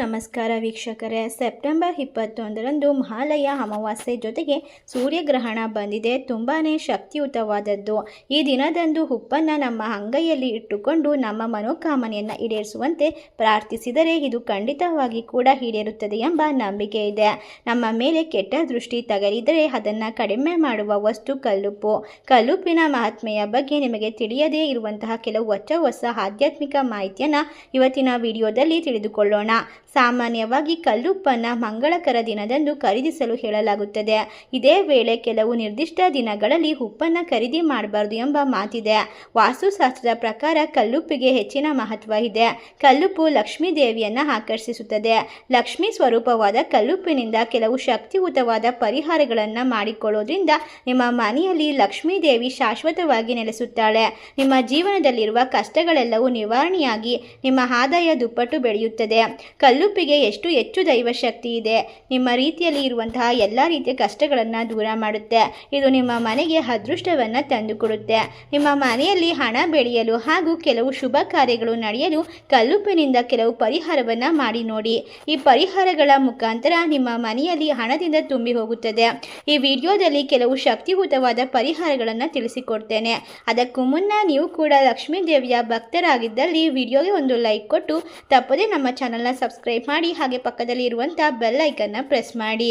ನಮಸ್ಕಾರ ವೀಕ್ಷಕರೇ. ಸೆಪ್ಟೆಂಬರ್ 21ರಂದು ಮಹಾಲಯ ಅಮಾವಾಸ್ಯೆ ಜೊತೆಗೆ ಸೂರ್ಯಗ್ರಹಣ ಬಂದಿದೆ. ತುಂಬಾ ಶಕ್ತಿಯುತವಾದದ್ದು. ಈ ದಿನದಂದು ಉಪ್ಪನ್ನು ನಮ್ಮ ಅಂಗೈಯಲ್ಲಿ ಇಟ್ಟುಕೊಂಡು ನಮ್ಮ ಮನೋಕಾಮನೆಯನ್ನು ಈಡೇರಿಸುವಂತೆ ಪ್ರಾರ್ಥಿಸಿದರೆ ಇದು ಖಂಡಿತವಾಗಿ ಕೂಡ ಈಡೇರುತ್ತದೆ ಎಂಬ ನಂಬಿಕೆ ಇದೆ. ನಮ್ಮ ಮೇಲೆ ಕೆಟ್ಟ ದೃಷ್ಟಿ ತಗಲಿದರೆ ಅದನ್ನು ಕಡಿಮೆ ಮಾಡುವ ವಸ್ತು ಕಲ್ಲುಪ್ಪು. ಕಲ್ಲುಪ್ಪಿನ ಮಹಾತ್ಮೆಯ ಬಗ್ಗೆ ನಿಮಗೆ ತಿಳಿಯದೇ ಇರುವಂತಹ ಕೆಲವು ಹೊಸ ಆಧ್ಯಾತ್ಮಿಕ ಮಾಹಿತಿಯನ್ನು ಇವತ್ತಿನ ವಿಡಿಯೋದಲ್ಲಿ ತಿಳಿದುಕೊಳ್ಳೋಣ. ಸಾಮಾನ್ಯವಾಗಿ ಕಲ್ಲುಪ್ಪನ್ನು ಮಂಗಳಕರ ದಿನದಂದು ಖರೀದಿಸಲು ಹೇಳಲಾಗುತ್ತದೆ. ಇದೇ ವೇಳೆ ಕೆಲವು ನಿರ್ದಿಷ್ಟ ದಿನಗಳಲ್ಲಿ ಉಪ್ಪನ್ನು ಖರೀದಿ ಮಾಡಬಾರದು ಎಂಬ ಮಾತಿದೆ. ವಾಸ್ತುಶಾಸ್ತ್ರದ ಪ್ರಕಾರ ಕಲ್ಲುಪ್ಪಿಗೆ ಹೆಚ್ಚಿನ ಮಹತ್ವ ಇದೆ. ಕಲ್ಲುಪ್ಪು ಲಕ್ಷ್ಮೀ ದೇವಿಯನ್ನು ಆಕರ್ಷಿಸುತ್ತದೆ. ಲಕ್ಷ್ಮೀ ಸ್ವರೂಪವಾದ ಕಲ್ಲುಪ್ಪಿನಿಂದ ಕೆಲವು ಶಕ್ತಿಯುತವಾದ ಪರಿಹಾರಗಳನ್ನು ಮಾಡಿಕೊಳ್ಳೋದ್ರಿಂದ ನಿಮ್ಮ ಮನೆಯಲ್ಲಿ ಲಕ್ಷ್ಮೀ ದೇವಿ ಶಾಶ್ವತವಾಗಿ ನೆಲೆಸುತ್ತಾಳೆ. ನಿಮ್ಮ ಜೀವನದಲ್ಲಿರುವ ಕಷ್ಟಗಳೆಲ್ಲವೂ ನಿವಾರಣೆಯಾಗಿ ನಿಮ್ಮ ಆದಾಯ ದುಪ್ಪಟ್ಟು ಬೆಳೆಯುತ್ತದೆ. ಕಲ್ಲುಪ್ಪಿಗೆ ಹೆಚ್ಚು ದೈವಶಕ್ತಿ ಇದೆ. ನಿಮ್ಮ ರೀತಿಯಲ್ಲಿ ಇರುವಂತಹ ಎಲ್ಲ ರೀತಿಯ ಕಷ್ಟಗಳನ್ನು ದೂರ ಮಾಡುತ್ತೆ. ಇದು ನಿಮ್ಮ ಮನೆಗೆ ಅದೃಷ್ಟವನ್ನು ತಂದುಕೊಡುತ್ತೆ. ನಿಮ್ಮ ಮನೆಯಲ್ಲಿ ಹಣ ಬೆಳೆಯಲು ಹಾಗೂ ಕೆಲವು ಶುಭ ಕಾರ್ಯಗಳು ನಡೆಯಲು ಕಲ್ಲುಪ್ಪಿನಿಂದ ಕೆಲವು ಪರಿಹಾರವನ್ನು ಮಾಡಿ ನೋಡಿ. ಈ ಪರಿಹಾರಗಳ ಮುಖಾಂತರ ನಿಮ್ಮ ಮನೆಯಲ್ಲಿ ಹಣದಿಂದ ತುಂಬಿ ಹೋಗುತ್ತದೆ. ಈ ವಿಡಿಯೋದಲ್ಲಿ ಕೆಲವು ಶಕ್ತಿಯುತವಾದ ಪರಿಹಾರಗಳನ್ನು ತಿಳಿಸಿಕೊಡ್ತೇನೆ. ಅದಕ್ಕೂ ಮುನ್ನ ನೀವು ಕೂಡ ಲಕ್ಷ್ಮೀ ದೇವಿಯ ಭಕ್ತರಾಗಿದ್ದಲ್ಲಿ ವಿಡಿಯೋಗೆ ಒಂದು ಲೈಕ್ ಕೊಟ್ಟು ತಪ್ಪದೇ ನಮ್ಮ ಚಾನಲ್ನ ಸಬ್ಸ್ಕ್ರೈಬ್ ಮಾಡಿ, ಹಾಗೆ ಪಕ್ಕದಲ್ಲಿ ಇರುವಂಥ ಬೆಲ್ ಐಕನ್ನ ಪ್ರೆಸ್ ಮಾಡಿ.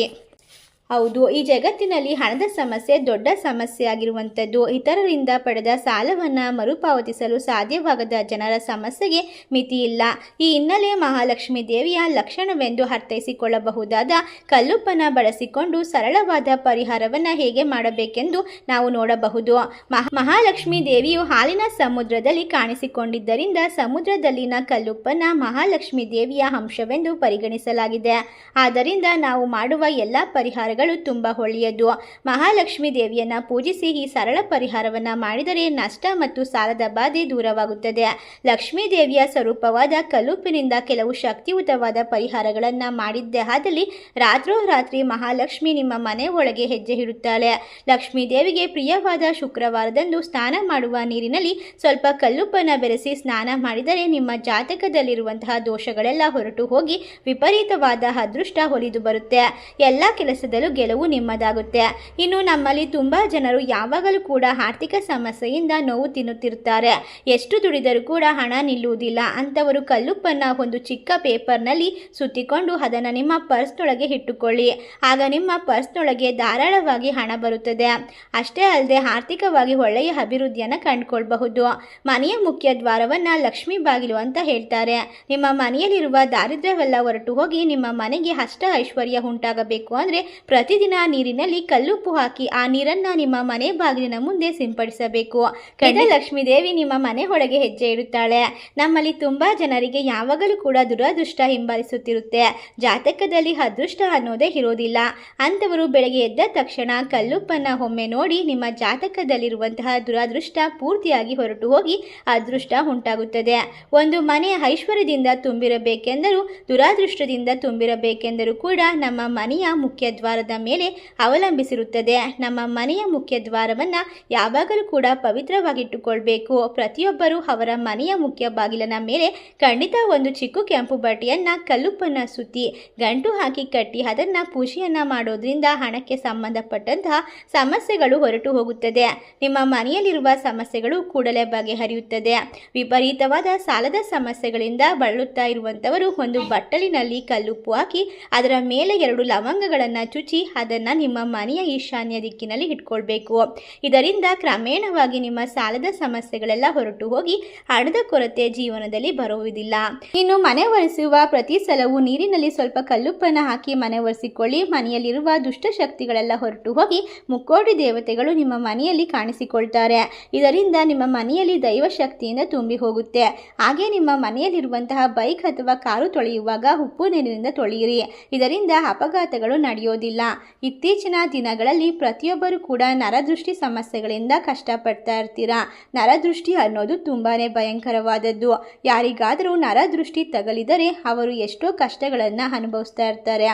ಹೌದು, ಈ ಜಗತ್ತಿನಲ್ಲಿ ಹಣದ ಸಮಸ್ಯೆ ದೊಡ್ಡ ಸಮಸ್ಯೆ ಆಗಿರುವಂಥದ್ದು. ಇತರರಿಂದ ಪಡೆದ ಸಾಲವನ್ನು ಮರುಪಾವತಿಸಲು ಸಾಧ್ಯವಾಗದ ಜನರ ಸಮಸ್ಯೆಗೆ ಮಿತಿ ಇಲ್ಲ. ಈ ಹಿನ್ನೆಲೆ ಮಹಾಲಕ್ಷ್ಮಿ ದೇವಿಯ ಲಕ್ಷಣವೆಂದು ಅರ್ಥೈಸಿಕೊಳ್ಳಬಹುದಾದ ಕಲ್ಲುಪ್ಪನ್ನು ಬಳಸಿಕೊಂಡು ಸರಳವಾದ ಪರಿಹಾರವನ್ನು ಹೇಗೆ ಮಾಡಬೇಕೆಂದು ನಾವು ನೋಡಬಹುದು. ಮಹಾಲಕ್ಷ್ಮಿ ದೇವಿಯು ಹಾಲಿನ ಸಮುದ್ರದಲ್ಲಿ ಕಾಣಿಸಿಕೊಂಡಿದ್ದರಿಂದ ಸಮುದ್ರದಲ್ಲಿನ ಕಲ್ಲುಪ್ಪನ್ನು ಮಹಾಲಕ್ಷ್ಮಿ ದೇವಿಯ ಅಂಶವೆಂದು ಪರಿಗಣಿಸಲಾಗಿದೆ. ಆದ್ದರಿಂದ ನಾವು ಮಾಡುವ ಎಲ್ಲ ಪರಿಹಾರ ತುಂಬಾ ಒಳ್ಳೆಯದು. ಮಹಾಲಕ್ಷ್ಮಿ ದೇವಿಯನ್ನ ಪೂಜಿಸಿ ಈ ಸರಳ ಪರಿಹಾರವನ್ನ ಮಾಡಿದರೆ ನಷ್ಟ ಮತ್ತು ಸಾಲದ ಬಾಧೆ ದೂರವಾಗುತ್ತದೆ. ಲಕ್ಷ್ಮೀ ದೇವಿಯ ಸ್ವರೂಪವಾದ ಕಲ್ಲುಪ್ಪಿನಿಂದ ಕೆಲವು ಶಕ್ತಿಯುತವಾದ ಪರಿಹಾರಗಳನ್ನ ಮಾಡಿದ್ದೇ ಆದಲ್ಲಿ ರಾತ್ರೋರಾತ್ರಿ ಮಹಾಲಕ್ಷ್ಮಿ ನಿಮ್ಮ ಮನೆ ಒಳಗೆ ಹೆಜ್ಜೆ ಇಡುತ್ತಾಳೆ. ಲಕ್ಷ್ಮೀ ದೇವಿಗೆ ಪ್ರಿಯವಾದ ಶುಕ್ರವಾರದಂದು ಸ್ನಾನ ಮಾಡುವ ನೀರಿನಲ್ಲಿ ಸ್ವಲ್ಪ ಕಲ್ಲುಪ್ಪನ್ನು ಬೆರೆಸಿ ಸ್ನಾನ ಮಾಡಿದರೆ ನಿಮ್ಮ ಜಾತಕದಲ್ಲಿರುವಂತಹ ದೋಷಗಳೆಲ್ಲ ಹೊರಟು ಹೋಗಿ ವಿಪರೀತವಾದ ಅದೃಷ್ಟ ಒಲಿದು ಬರುತ್ತೆ. ಎಲ್ಲ ಕೆಲಸದಲ್ಲೂ ಗೆಲುವು ನಿಮ್ಮದಾಗುತ್ತೆ. ಇನ್ನು ನಮ್ಮಲ್ಲಿ ತುಂಬಾ ಜನರು ಯಾವಾಗಲೂ ಕೂಡ ಆರ್ಥಿಕ ಸಮಸ್ಯೆಯಿಂದ ನೋವು ತಿನ್ನುತ್ತಿರುತ್ತಾರೆ. ಎಷ್ಟು ದುಡಿದರೂ ಕೂಡ ಹಣ ನಿಲ್ಲುವುದಿಲ್ಲ. ಅಂತವರು ಕಲ್ಲುಪ್ಪನ್ನು ಒಂದು ಚಿಕ್ಕ ಪೇಪರ್ನಲ್ಲಿ ಸುತ್ತಿಕೊಂಡು ಅದನ್ನು ನಿಮ್ಮ ಪರ್ಸ್ನೊಳಗೆ ಇಟ್ಟುಕೊಳ್ಳಿ. ಆಗ ನಿಮ್ಮ ಪರ್ಸ್ನೊಳಗೆ ಧಾರಾಳವಾಗಿ ಹಣ ಬರುತ್ತದೆ. ಅಷ್ಟೇ ಅಲ್ಲದೆ ಆರ್ಥಿಕವಾಗಿ ಒಳ್ಳೆಯ ಅಭಿವೃದ್ಧಿಯನ್ನು ಕಂಡುಕೊಳ್ಳಬಹುದು. ಮನೆಯ ಮುಖ್ಯ ದ್ವಾರವನ್ನು ಲಕ್ಷ್ಮೀ ಬಾಗಿಲು ಅಂತ ಹೇಳ್ತಾರೆ. ನಿಮ್ಮ ಮನೆಯಲ್ಲಿರುವ ದಾರಿದ್ರ್ಯವೆಲ್ಲ ಹೊರಟು ಹೋಗಿ ನಿಮ್ಮ ಮನೆಗೆ ಅಷ್ಟ ಐಶ್ವರ್ಯ ಉಂಟಾಗಬೇಕು ಅಂದರೆ ಪ್ರತಿದಿನ ನೀರಿನಲ್ಲಿ ಕಲ್ಲುಪ್ಪು ಹಾಕಿ ಆ ನೀರನ್ನು ನಿಮ್ಮ ಮನೆ ಬಾಗಿಲಿನ ಮುಂದೆ ಸಿಂಪಡಿಸಬೇಕು. ಲಕ್ಷ್ಮೀ ದೇವಿ ನಿಮ್ಮ ಮನೆ ಒಳಗೆ ಹೆಜ್ಜೆ ಇಡುತ್ತಾಳೆ. ನಮ್ಮಲ್ಲಿ ತುಂಬಾ ಜನರಿಗೆ ಯಾವಾಗಲೂ ಕೂಡ ದುರದೃಷ್ಟ ಹಿಂಬಾಲಿಸುತ್ತಿರುತ್ತೆ. ಜಾತಕದಲ್ಲಿ ಅದೃಷ್ಟ ಅನ್ನೋದೇ ಇರೋದಿಲ್ಲ. ಅಂತವರು ಬೆಳಗ್ಗೆ ಎದ್ದ ತಕ್ಷಣ ಕಲ್ಲುಪ್ಪನ್ನು ಒಮ್ಮೆ ನೋಡಿ ನಿಮ್ಮ ಜಾತಕದಲ್ಲಿರುವಂತಹ ದುರದೃಷ್ಟ ಪೂರ್ತಿಯಾಗಿ ಹೊರಟು ಹೋಗಿ ಅದೃಷ್ಟ ಉಂಟಾಗುತ್ತದೆ. ಒಂದು ಮನೆ ಐಶ್ವರ್ಯದಿಂದ ತುಂಬಿರಬೇಕೆಂದರೂ ದುರಾದೃಷ್ಟದಿಂದ ತುಂಬಿರಬೇಕೆಂದರೂ ಕೂಡ ನಮ್ಮ ಮನೆಯ ಮುಖ್ಯ ದ್ವಾರದ ಮೇಲೆ ಅವಲಂಬಿಸಿರುತ್ತದೆ. ನಮ್ಮ ಮನೆಯ ಮುಖ್ಯ ದ್ವಾರವನ್ನು ಯಾವಾಗಲೂ ಕೂಡ ಪವಿತ್ರವಾಗಿಟ್ಟುಕೊಳ್ಬೇಕು. ಪ್ರತಿಯೊಬ್ಬರೂ ಅವರ ಮನೆಯ ಮುಖ್ಯ ಬಾಗಿಲಿನ ಮೇಲೆ ಖಂಡಿತ ಒಂದು ಚಿಕ್ಕ ಕೆಂಪು ಬಟ್ಟೆಯನ್ನು ಕಲ್ಲುಪ್ಪನ್ನು ಸುತ್ತಿ ಗಂಟು ಹಾಕಿ ಕಟ್ಟಿ ಅದನ್ನು ಪೂಜೆಯನ್ನು ಮಾಡೋದ್ರಿಂದ ಹಣಕ್ಕೆ ಸಂಬಂಧಪಟ್ಟಂತಹ ಸಮಸ್ಯೆಗಳು ಹೊರಟು ಹೋಗುತ್ತದೆ. ನಿಮ್ಮ ಮನೆಯಲ್ಲಿರುವ ಸಮಸ್ಯೆಗಳು ಕೂಡಲೇ ಬಗೆಹರಿಯುತ್ತದೆ. ವಿಪರೀತವಾದ ಸಾಲದ ಸಮಸ್ಯೆಗಳಿಂದ ಬಳಲುತ್ತಾ ಇರುವಂಥವರು ಒಂದು ಬಟ್ಟಲಿನಲ್ಲಿ ಕಲ್ಲುಪ್ಪು ಹಾಕಿ ಅದರ ಮೇಲೆ 2 ಲವಂಗಗಳನ್ನು ಚುಚ್ಚಿ ಅದನ್ನು ನಿಮ್ಮ ಮನೆಯ ಈಶಾನ್ಯ ದಿಕ್ಕಿನಲ್ಲಿ ಇಟ್ಕೊಳ್ಬೇಕು. ಇದರಿಂದ ಕ್ರಮೇಣವಾಗಿ ನಿಮ್ಮ ಸಾಲದ ಸಮಸ್ಯೆಗಳೆಲ್ಲ ಹೊರಟು ಹೋಗಿ ಹಣದ ಕೊರತೆ ಜೀವನದಲ್ಲಿ ಬರುವುದಿಲ್ಲ. ಇನ್ನು ಮನೆ ಒರೆಸುವ ಪ್ರತಿ ಸಲವೂ ನೀರಿನಲ್ಲಿ ಸ್ವಲ್ಪ ಕಲ್ಲುಪ್ಪನ್ನು ಹಾಕಿ ಮನೆ ಒರೆಸಿಕೊಳ್ಳಿ. ಮನೆಯಲ್ಲಿರುವ ದುಷ್ಟಶಕ್ತಿಗಳೆಲ್ಲ ಹೊರಟು ಹೋಗಿ ಮುಕ್ಕೋಟಿ ದೇವತೆಗಳು ನಿಮ್ಮ ಮನೆಯಲ್ಲಿ ಕಾಣಿಸಿಕೊಳ್ತಾರೆ. ಇದರಿಂದ ನಿಮ್ಮ ಮನೆಯಲ್ಲಿ ದೈವಶಕ್ತಿಯಿಂದ ತುಂಬಿ ಹೋಗುತ್ತೆ. ಹಾಗೆ ನಿಮ್ಮ ಮನೆಯಲ್ಲಿರುವಂತಹ ಬೈಕ್ ಅಥವಾ ಕಾರು ತೊಳೆಯುವಾಗ ಉಪ್ಪು ನೀರಿನಿಂದ ತೊಳೆಯಿರಿ. ಇದರಿಂದ ಅಪಘಾತಗಳು ನಡೆಯೋದಿಲ್ಲ. ಇತ್ತೀಚಿನ ದಿನಗಳಲ್ಲಿ ಪ್ರತಿಯೊಬ್ಬರು ಕೂಡ ನರದೃಷ್ಟಿ ಸಮಸ್ಯೆಗಳಿಂದ ಕಷ್ಟಪಡ್ತಾ ಇರ್ತೀರಾ. ನರದೃಷ್ಟಿ ಅನ್ನೋದು ತುಂಬಾ ಭಯಂಕರವಾದದ್ದು. ಯಾರಿಗಾದರೂ ನರದೃಷ್ಟಿ ತಗಲಿದರೆ ಅವರು ಎಷ್ಟೋ ಕಷ್ಟಗಳನ್ನು ಅನುಭವಿಸ್ತಾ ಇರ್ತಾರೆ.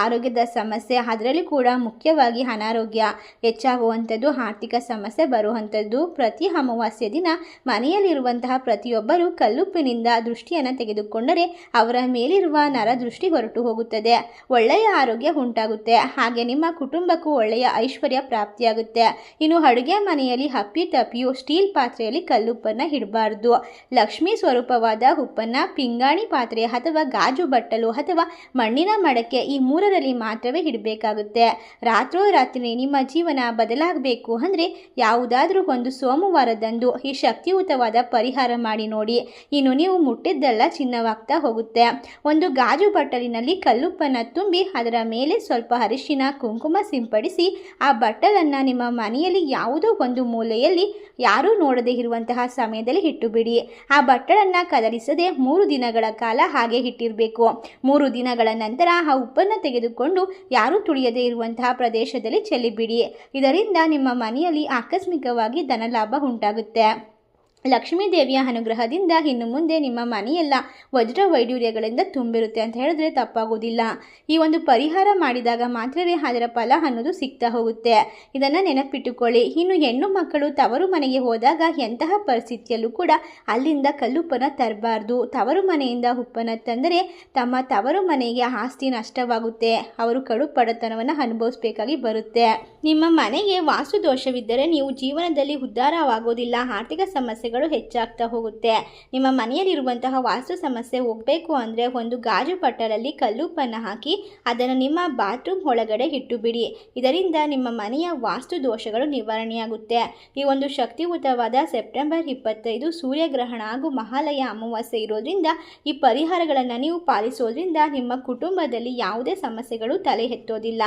ಆರೋಗ್ಯದ ಸಮಸ್ಯೆ, ಅದರಲ್ಲಿ ಕೂಡ ಮುಖ್ಯವಾಗಿ ಅನಾರೋಗ್ಯ ಹೆಚ್ಚಾಗುವಂಥದ್ದು, ಆರ್ಥಿಕ ಸಮಸ್ಯೆ ಬರುವಂಥದ್ದು. ಪ್ರತಿ ಅಮಾವಾಸ್ಯೆ ದಿನ ಮನೆಯಲ್ಲಿರುವಂತಹ ಪ್ರತಿಯೊಬ್ಬರು ಕಲ್ಲುಪ್ಪಿನಿಂದ ದೃಷ್ಟಿಯನ್ನು ತೆಗೆದುಕೊಂಡರೆ ಅವರ ಮೇಲಿರುವ ನರದೃಷ್ಟಿ ಹೊರಟು ಹೋಗುತ್ತದೆ. ಒಳ್ಳೆಯ ಆರೋಗ್ಯ ಉಂಟಾಗುತ್ತೆ. ಹಾಗೆ ನಿಮ್ಮ ಕುಟುಂಬಕ್ಕೂ ಒಳ್ಳೆಯ ಐಶ್ವರ್ಯ ಪ್ರಾಪ್ತಿಯಾಗುತ್ತೆ. ಇನ್ನು ಅಡುಗೆ ಮನೆಯಲ್ಲಿ ಅಪ್ಪಿತಪ್ಪಿಯು ಸ್ಟೀಲ್ ಪಾತ್ರೆಯಲ್ಲಿ ಕಲ್ಲುಪ್ಪನ್ನು ಇಡಬಾರ್ದು. ಲಕ್ಷ್ಮೀ ಸ್ವರೂಪವಾದ ಉಪ್ಪನ್ನು ಪಿಂಗಾಣಿ ಪಾತ್ರೆ ಅಥವಾ ಗಾಜು ಬಟ್ಟಲು ಅಥವಾ ಮಣ್ಣಿನ ಮಡಕೆ, ಈ ಮೂರರಲ್ಲಿ ಮಾತ್ರವೇ ಇಡಬೇಕಾಗುತ್ತೆ. ರಾತ್ರೋರಾತ್ರಿ ನಿಮ್ಮ ಜೀವನ ಬದಲಾಗಬೇಕು ಅಂದರೆ ಯಾವುದಾದ್ರೂ ಒಂದು ಸೋಮವಾರದಂದು ಈ ಶಕ್ತಿಯುತವಾದ ಪರಿಹಾರ ಮಾಡಿ ನೋಡಿ. ಇನ್ನು ನೀವು ಮುಟ್ಟಿದ್ದೆಲ್ಲ ಚಿನ್ನವಾಗ್ತಾ ಹೋಗುತ್ತೆ. ಒಂದು ಗಾಜು ಬಟ್ಟಲಿನಲ್ಲಿ ಕಲ್ಲುಪ್ಪನ್ನು ತುಂಬಿ ಅದರ ಮೇಲೆ ಸ್ವಲ್ಪ ಅರಿಶಿನ ಕುಂಕುಮ ಸಿಂಪಡಿಸಿ ಆ ಬಟ್ಟಲನ್ನು ನಿಮ್ಮ ಮನೆಯಲ್ಲಿ ಯಾವುದೋ ಒಂದು ಮೂಲೆಯಲ್ಲಿ ಯಾರೂ ನೋಡದೇ ಇರುವಂತಹ ಸಮಯದಲ್ಲಿ ಇಟ್ಟುಬಿಡಿ. ಆ ಬಟ್ಟಲನ್ನು ಕದಲಿಸದೆ 3 ದಿನಗಳ ಕಾಲ ಹಾಗೆ ಇಟ್ಟಿರಬೇಕು. 3 ದಿನಗಳ ನಂತರ ಆ ಉಪ್ಪನ್ನು ತೆಗೆದುಕೊಂಡು ಯಾರೂ ತುಳಿಯದೇ ಇರುವಂತಹ ಪ್ರದೇಶದಲ್ಲಿ ಚೆಲ್ಲಿಬಿಡಿ. ಇದರಿಂದ ನಿಮ್ಮ ಮನೆಯಲ್ಲಿ ಆಕಸ್ಮಿಕವಾಗಿ ಧನಲಾಭ ಉಂಟಾಗುತ್ತೆ. ಲಕ್ಷ್ಮೀ ದೇವಿಯ ಅನುಗ್ರಹದಿಂದ ಇನ್ನು ಮುಂದೆ ನಿಮ್ಮ ಮನೆಯೆಲ್ಲ ವಜ್ರ ವೈಡೂರ್ಯಗಳಿಂದ ತುಂಬಿರುತ್ತೆ ಅಂತ ಹೇಳಿದ್ರೆ ತಪ್ಪಾಗೋದಿಲ್ಲ. ಈ ಒಂದು ಪರಿಹಾರ ಮಾಡಿದಾಗ ಮಾತ್ರವೇ ಅದರ ಫಲ ಅನ್ನೋದು ಸಿಗ್ತಾ ಹೋಗುತ್ತೆ. ಇದನ್ನು ನೆನಪಿಟ್ಟುಕೊಳ್ಳಿ. ಇನ್ನು ಹೆಣ್ಣು ಮಕ್ಕಳು ತವರು ಮನೆಗೆ ಹೋದಾಗ ಎಂತಹ ಪರಿಸ್ಥಿತಿಯಲ್ಲೂ ಕೂಡ ಅಲ್ಲಿಂದ ಕಲ್ಲುಪ್ಪನ್ನು ತರಬಾರ್ದು. ತವರು ಮನೆಯಿಂದ ಉಪ್ಪನ್ನು ತಂದರೆ ತಮ್ಮ ತವರು ಮನೆಗೆ ಆಸ್ತಿ ನಷ್ಟವಾಗುತ್ತೆ. ಅವರು ಕಡು ಬಡತನವನ್ನು ಅನುಭವಿಸಬೇಕಾಗಿ ಬರುತ್ತೆ. ನಿಮ್ಮ ಮನೆಗೆ ವಾಸ್ತು ದೋಷವಿದ್ದರೆ ನೀವು ಜೀವನದಲ್ಲಿ ಉದ್ಧಾರವಾಗೋದಿಲ್ಲ. ಆರ್ಥಿಕ ಸಮಸ್ಯೆ ಹೆಚ್ಚಾಗ್ತಾ ಹೋಗುತ್ತೆ. ನಿಮ್ಮ ಮನೆಯಲ್ಲಿರುವಂತಹ ವಾಸ್ತು ಸಮಸ್ಯೆ ಹೋಗಬೇಕು ಅಂದರೆ ಒಂದು ಗಾಜು ಪಟ್ಟಲಲ್ಲಿ ಕಲ್ಲುಪ್ಪನ್ನು ಹಾಕಿ ಅದನ್ನು ನಿಮ್ಮ ಬಾತ್ರೂಮ್ ಒಳಗಡೆ ಇಟ್ಟು ಬಿಡಿ. ಇದರಿಂದ ನಿಮ್ಮ ಮನೆಯ ವಾಸ್ತು ದೋಷಗಳು ನಿವಾರಣೆಯಾಗುತ್ತೆ. ಈ ಒಂದು ಶಕ್ತಿಯುತವಾದ ಸೆಪ್ಟೆಂಬರ್ 25 ಸೂರ್ಯಗ್ರಹಣ ಹಾಗೂ ಮಹಾಲಯ ಅಮಾವಾಸ್ಯೆ ಇರೋದ್ರಿಂದ ಈ ಪರಿಹಾರಗಳನ್ನು ನೀವು ಪಾಲಿಸೋದ್ರಿಂದ ನಿಮ್ಮ ಕುಟುಂಬದಲ್ಲಿ ಯಾವುದೇ ಸಮಸ್ಯೆಗಳು ತಲೆ ಎತ್ತೋದಿಲ್ಲ,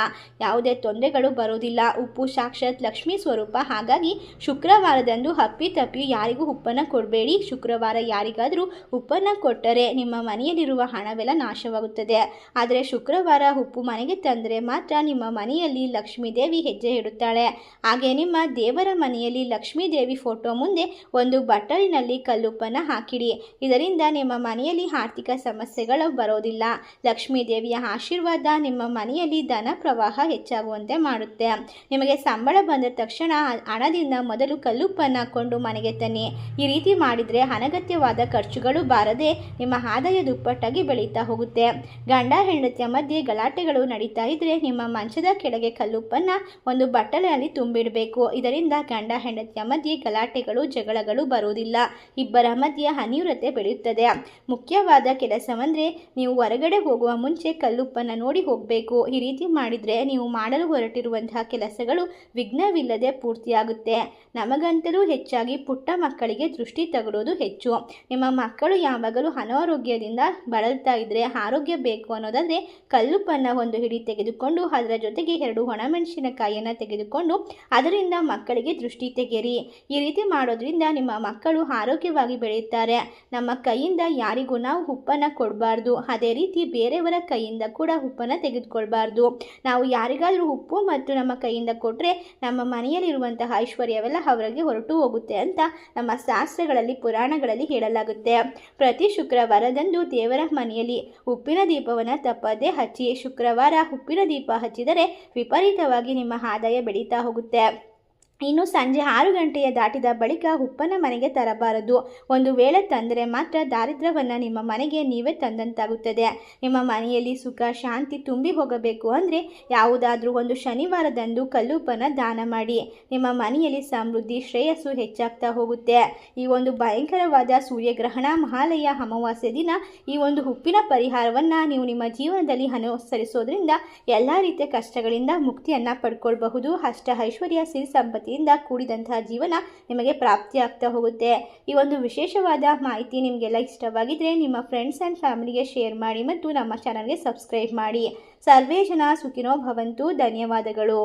ಯಾವುದೇ ತೊಂದರೆಗಳು ಬರೋದಿಲ್ಲ. ಉಪ್ಪು ಸಾಕ್ಷಾತ್ ಲಕ್ಷ್ಮೀ ಸ್ವರೂಪ. ಹಾಗಾಗಿ ಶುಕ್ರವಾರದಂದು ಅಪ್ಪಿತಪ್ಪಿ ಯಾರಿಗೂ ಉಪ್ಪನ್ನು ಕೊಡಬೇಡಿ. ಶುಕ್ರವಾರ ಯಾರಿಗಾದರೂ ಉಪ್ಪನ್ನು ಕೊಟ್ಟರೆ ನಿಮ್ಮ ಮನೆಯಲ್ಲಿರುವ ಹಣವೆಲ್ಲ ನಾಶವಾಗುತ್ತದೆ. ಆದರೆ ಶುಕ್ರವಾರ ಉಪ್ಪು ಮನೆಗೆ ತಂದರೆ ಮಾತ್ರ ನಿಮ್ಮ ಮನೆಯಲ್ಲಿ ಲಕ್ಷ್ಮೀ ದೇವಿ ಹೆಜ್ಜೆ ಇಡುತ್ತಾಳೆ. ಹಾಗೆ ನಿಮ್ಮ ದೇವರ ಮನೆಯಲ್ಲಿ ಲಕ್ಷ್ಮೀ ದೇವಿ ಫೋಟೋ ಮುಂದೆ ಒಂದು ಬಟ್ಟಲಿನಲ್ಲಿ ಕಲ್ಲುಪ್ಪನ್ನು ಹಾಕಿಡಿ. ಇದರಿಂದ ನಿಮ್ಮ ಮನೆಯಲ್ಲಿ ಆರ್ಥಿಕ ಸಮಸ್ಯೆಗಳು ಬರೋದಿಲ್ಲ. ಲಕ್ಷ್ಮೀ ದೇವಿಯ ಆಶೀರ್ವಾದ ನಿಮ್ಮ ಮನೆಯಲ್ಲಿ ಧನ ಪ್ರವಾಹ ಹೆಚ್ಚಾಗುವಂತೆ ಮಾಡುತ್ತೆ. ನಿಮಗೆ ಸಂಬಳ ಬಂದ ತಕ್ಷಣ ಹಣದಿಂದ ಮೊದಲು ಕಲ್ಲುಪ್ಪನ್ನು ಹಾಕ್ಕೊಂಡು ಮನೆಗೆ ತನ್ನಿ. ಈ ರೀತಿ ಮಾಡಿದರೆ ಅನಗತ್ಯವಾದ ಖರ್ಚುಗಳು ಬಾರದೆ ನಿಮ್ಮ ಆದಾಯ ದುಪ್ಪಟ್ಟಾಗಿ ಬೆಳೀತಾ ಹೋಗುತ್ತೆ. ಗಂಡ ಹೆಂಡತಿಯ ಮಧ್ಯೆ ಗಲಾಟೆಗಳು ನಡೀತಾ ಇದ್ರೆ ನಿಮ್ಮ ಮಂಚದ ಕೆಳಗೆ ಕಲ್ಲುಪ್ಪನ್ನು ಒಂದು ಬಟ್ಟಲಿನಲ್ಲಿ ತುಂಬಿಡಬೇಕು. ಇದರಿಂದ ಗಂಡ ಹೆಂಡತಿಯ ಮಧ್ಯೆ ಗಲಾಟೆಗಳು ಜಗಳಗಳು ಬರುವುದಿಲ್ಲ. ಇಬ್ಬರ ಮಧ್ಯೆ ಅನ್ಯೂನ್ಯತೆ ಬೆಳೆಯುತ್ತದೆ. ಮುಖ್ಯವಾದ ಕೆಲಸವೆಂದರೆ ನೀವು ಹೊರಗಡೆ ಹೋಗುವ ಮುಂಚೆ ಕಲ್ಲುಪ್ಪನ್ನು ನೋಡಿ ಹೋಗಬೇಕು. ಈ ರೀತಿ ಮಾಡಿದರೆ ನೀವು ಮಾಡಲು ಹೊರಟಿರುವಂತಹ ಕೆಲಸಗಳು ವಿಘ್ನವಿಲ್ಲದೆ ಪೂರ್ತಿಯಾಗುತ್ತೆ. ನಮಗಂತಲೂ ಹೆಚ್ಚಾಗಿ ಪುಟ್ಟ ಮಕ್ಕಳಿಗೆ ದೃಷ್ಟಿ ತಗುಲೋದು ಹೆಚ್ಚು. ನಿಮ್ಮ ಮಕ್ಕಳು ಯಾವಾಗಲೂ ಅನಾರೋಗ್ಯದಿಂದ ಬಳಲ್ತಾ ಇದ್ದರೆ, ಆರೋಗ್ಯ ಬೇಕು ಅನ್ನೋದಾದರೆ ಕಲ್ಲುಪ್ಪನ್ನು ಒಂದು ಹಿಡಿ ತೆಗೆದುಕೊಂಡು ಅದರ ಜೊತೆಗೆ 2 ಒಣಮೆಣಸಿನಕಾಯಿಯನ್ನು ತೆಗೆದುಕೊಂಡು ಅದರಿಂದ ಮಕ್ಕಳಿಗೆ ದೃಷ್ಟಿ ತೆಗೆಯಿರಿ. ಈ ರೀತಿ ಮಾಡೋದ್ರಿಂದ ನಿಮ್ಮ ಮಕ್ಕಳು ಆರೋಗ್ಯವಾಗಿ ಬೆಳೆಯುತ್ತಾರೆ. ನಮ್ಮ ಕೈಯಿಂದ ಯಾರಿಗೂ ನಾವು ಉಪ್ಪನ್ನು ಕೊಡಬಾರ್ದು. ಅದೇ ರೀತಿ ಬೇರೆಯವರ ಕೈಯಿಂದ ಕೂಡ ಉಪ್ಪನ್ನು ತೆಗೆದುಕೊಳ್ಬಾರ್ದು. ನಾವು ಯಾರಿಗಾದರೂ ಉಪ್ಪು ಮತ್ತು ನಮ್ಮ ಕೈಯಿಂದ ಕೊಟ್ಟರೆ ನಮ್ಮ ಮನೆಯಲ್ಲಿರುವಂತಹ ಐಶ್ವರ್ಯವೆಲ್ಲ ಅವರಿಗೆ ಹೊರಟು ಹೋಗುತ್ತೆ ಅಂತ ನಮ್ಮ ಶಾಸ್ತ್ರಗಳಲ್ಲಿ ಪುರಾಣಗಳಲ್ಲಿ ಹೇಳಲಾಗುತ್ತೆ. ಪ್ರತಿ ಶುಕ್ರವಾರದಂದು ದೇವರ ಮನೆಯಲ್ಲಿ ಉಪ್ಪಿನ ದೀಪವನ್ನು ತಪ್ಪದೇ ಹಚ್ಚಿ. ಶುಕ್ರವಾರ ಉಪ್ಪಿನ ದೀಪ ಹಚ್ಚಿದರೆ ವಿಪರೀತವಾಗಿ ನಿಮ್ಮ ಆದಾಯ ಬೆಳೀತಾ ಹೋಗುತ್ತೆ. ಇನ್ನು ಸಂಜೆ 6 ಗಂಟೆಯ ದಾಟಿದ ಬಳಿಕ ಉಪ್ಪನ್ನು ಮನೆಗೆ ತರಬಾರದು. ಒಂದು ವೇಳೆ ತಂದರೆ ಮಾತ್ರ ದಾರಿದ್ರ್ಯವನ್ನು ನಿಮ್ಮ ಮನೆಗೆ ನೀವೇ ತಂದಂತಾಗುತ್ತದೆ. ನಿಮ್ಮ ಮನೆಯಲ್ಲಿ ಸುಖ ಶಾಂತಿ ತುಂಬಿ ಹೋಗಬೇಕು ಅಂದರೆ ಯಾವುದಾದ್ರೂ ಒಂದು ಶನಿವಾರದಂದು ಕಲ್ಲುಪ್ಪನ್ನು ದಾನ ಮಾಡಿ. ನಿಮ್ಮ ಮನೆಯಲ್ಲಿ ಸಮೃದ್ಧಿ ಶ್ರೇಯಸ್ಸು ಹೆಚ್ಚಾಗ್ತಾ ಹೋಗುತ್ತೆ. ಈ ಒಂದು ಭಯಂಕರವಾದ ಸೂರ್ಯಗ್ರಹಣ ಮಹಾಲಯ ಅಮಾವಾಸ್ಯೆ ದಿನ ಈ ಒಂದು ಉಪ್ಪಿನ ಪರಿಹಾರವನ್ನು ನೀವು ನಿಮ್ಮ ಜೀವನದಲ್ಲಿ ಅನುಸರಿಸೋದ್ರಿಂದ ಎಲ್ಲ ರೀತಿಯ ಕಷ್ಟಗಳಿಂದ ಮುಕ್ತಿಯನ್ನು ಪಡ್ಕೊಳ್ಬಹುದು. ಅಷ್ಟ ಐಶ್ವರ್ಯ ಸಿರಿ ಸಂಪತ್ತಿ ಕೂಡಿದಂತಹ ಜೀವನ ನಿಮಗೆ ಪ್ರಾಪ್ತಿಯಾಗ್ತಾ ಹೋಗುತ್ತೆ. ಈ ಒಂದು ವಿಶೇಷವಾದ ಮಾಹಿತಿ ನಿಮಗೆಲ್ಲ ಇಷ್ಟವಾಗಿದ್ದರೆ ನಿಮ್ಮ ಫ್ರೆಂಡ್ಸ್ ಆ್ಯಂಡ್ ಫ್ಯಾಮಿಲಿಗೆ ಶೇರ್ ಮಾಡಿ ಮತ್ತು ನಮ್ಮ ಚಾನಲ್ಗೆ ಸಬ್ಸ್ಕ್ರೈಬ್ ಮಾಡಿ. ಸರ್ವೇ ಜನ ಸುಖಿನೋ ಭವಂತು. ಧನ್ಯವಾದಗಳು.